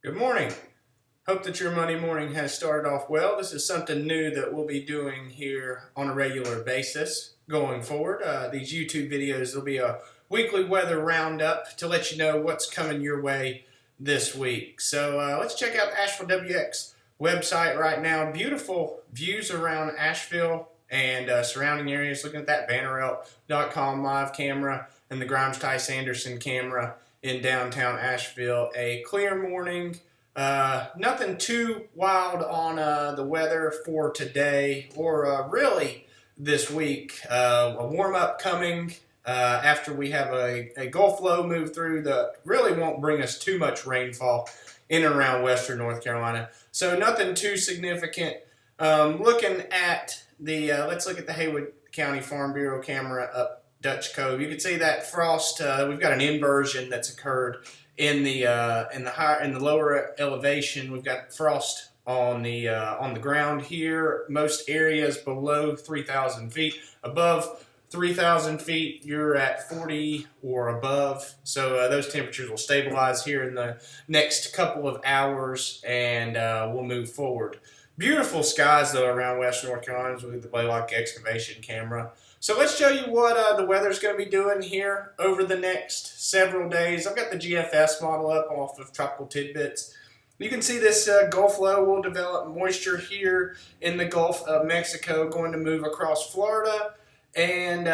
Good morning. Hope that your Monday morning has started off well. This is something new that we'll be doing here on a regular basis going forward. These YouTube videos will be a weekly weather roundup to let you know what's coming your way this week. So let's check out the Asheville WX website right now. Beautiful views around Asheville and surrounding areas. Looking at that bannerelt.com live camera and the Grimes Tice Anderson camera in downtown Asheville. A clear morning. Nothing too wild on the weather for today or really this week. A warm-up coming after we have a Gulf low move through that really won't bring us too much rainfall in and around western North Carolina. So nothing too significant. Looking at the, let's look at the Haywood County Farm Bureau camera up Dutch Cove. You can see that frost. We've got an inversion that's occurred in the lower elevation. We've got frost on the ground here. Most areas below 3,000 feet. Above 3,000 feet, you're at 40 or above. So those temperatures will stabilize here in the next couple of hours, and we'll move forward. Beautiful skies though around western North Carolina with the Blaylock excavation camera. So let's show you what the weather's going to be doing here over the next several days. I've got the GFS model up off of Tropical Tidbits. You can see this Gulf low will develop moisture here in the Gulf of Mexico, going to move across Florida. And,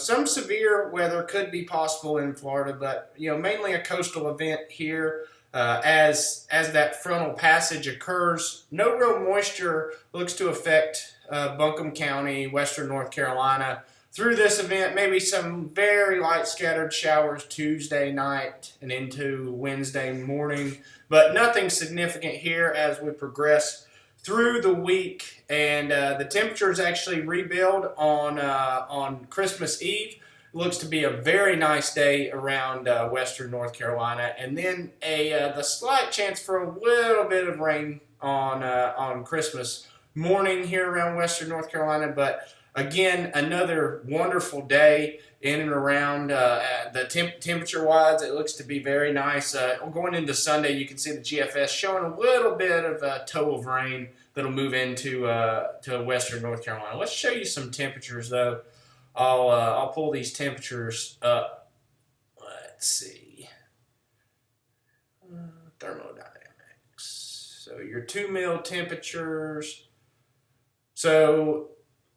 some severe weather could be possible in Florida, but, mainly a coastal event here. As that frontal passage occurs, no real moisture looks to affect Buncombe County, western North Carolina. Through this event, maybe some very light scattered showers Tuesday night and into Wednesday morning, but nothing significant here as we progress through the week. And the temperatures actually rebuild on Christmas Eve. Looks to be a very nice day around western North Carolina, and then the slight chance for a little bit of rain on Christmas morning here around western North Carolina. But again, another wonderful day in and around. The temperature-wise, it looks to be very nice. Going into Sunday, you can see the GFS showing a little bit of a toe of rain that'll move into to western North Carolina. Let's show you some temperatures though. I'll pull these temperatures up. Let's see. Thermodynamics. So your 2 mil temperatures. So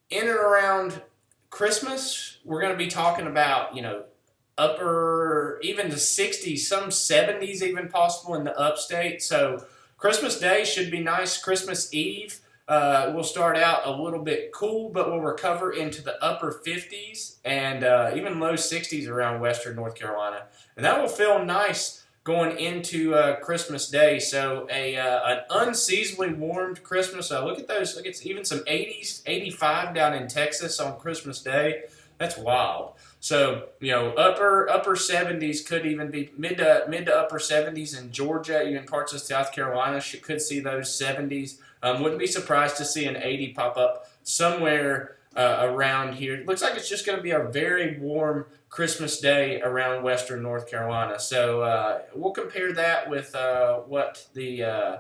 in and around Christmas, we're going to be talking about, upper, even the 60s, some 70s even possible in the upstate. So Christmas Day should be nice. Christmas Eve. We'll start out a little bit cool, but we'll recover into the upper 50s and even low 60s around western North Carolina. And that will feel nice going into Christmas Day. So an unseasonably warmed Christmas. Look at those. Look, it's even some 80s, 85 down in Texas on Christmas Day. That's wild. So, upper 70s could even be mid to upper 70s in Georgia, even parts of South Carolina could see those 70s. Wouldn't be surprised to see an 80 pop up somewhere around here. It looks like it's just going to be a very warm Christmas Day around western North Carolina. So we'll compare that with what the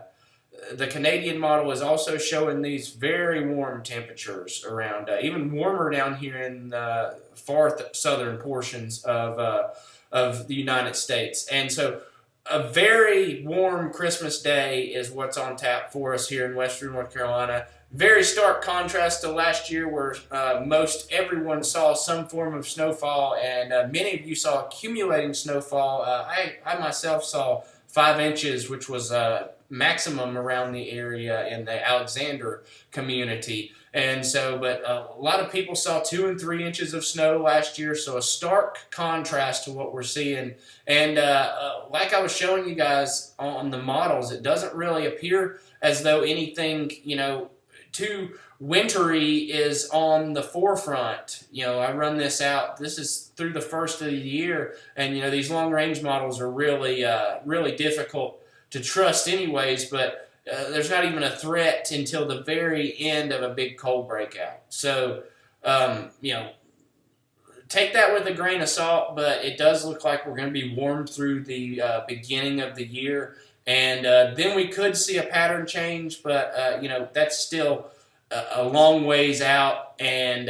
Canadian model is also showing, these very warm temperatures around, even warmer down here in the far southern portions of the United States. And so a very warm Christmas Day is what's on tap for us here in western North Carolina. Very stark contrast to last year where most everyone saw some form of snowfall, and many of you saw accumulating snowfall. I myself saw 5 inches, which was maximum around the area in the Alexander community. And so, but a lot of people saw 2 and 3 inches of snow last year, so a stark contrast to what we're seeing. And like I was showing you guys on the models, it doesn't really appear as though anything, too wintry is on the forefront. I run this out. This is through the first of the year, and these long-range models are really, really difficult to trust anyways, but there's not even a threat until the very end of a big cold breakout. So, take that with a grain of salt, but it does look like we're going to be warm through the beginning of the year. And then we could see a pattern change, but that's still a long ways out, and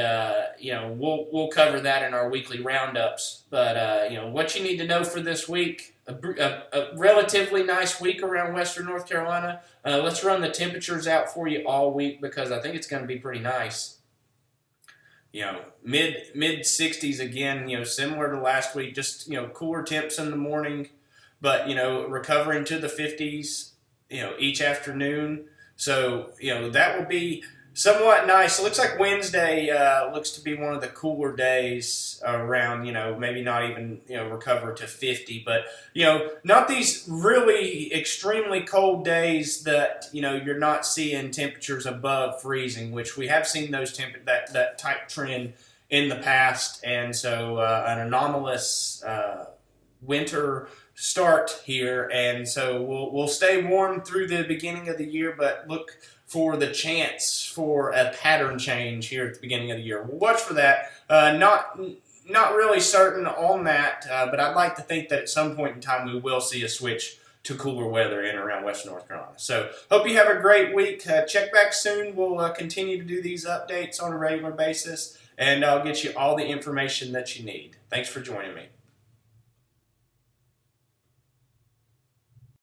we'll cover that in our weekly roundups. But what you need to know for this week: a relatively nice week around Western North Carolina. Let's run the temperatures out for you all week because I think it's going to be pretty nice. Mid 60s again. Similar to last week, just cooler temps in the morning, but recovering to the 50s. Each afternoon. So that will be somewhat nice. It looks like Wednesday looks to be one of the cooler days around, maybe not even, recover to 50. But, not these really extremely cold days that, you're not seeing temperatures above freezing, which we have seen those that type trend in the past. And so an anomalous winter start here. And so we'll stay warm through the beginning of the year, but look for the chance for a pattern change here at the beginning of the year. We'll watch for that. Not really certain on that, but I'd like to think that at some point in time we will see a switch to cooler weather in and around Western North Carolina. So hope you have a great week. Check back soon. We'll continue to do these updates on a regular basis, and I'll get you all the information that you need. Thanks for joining me.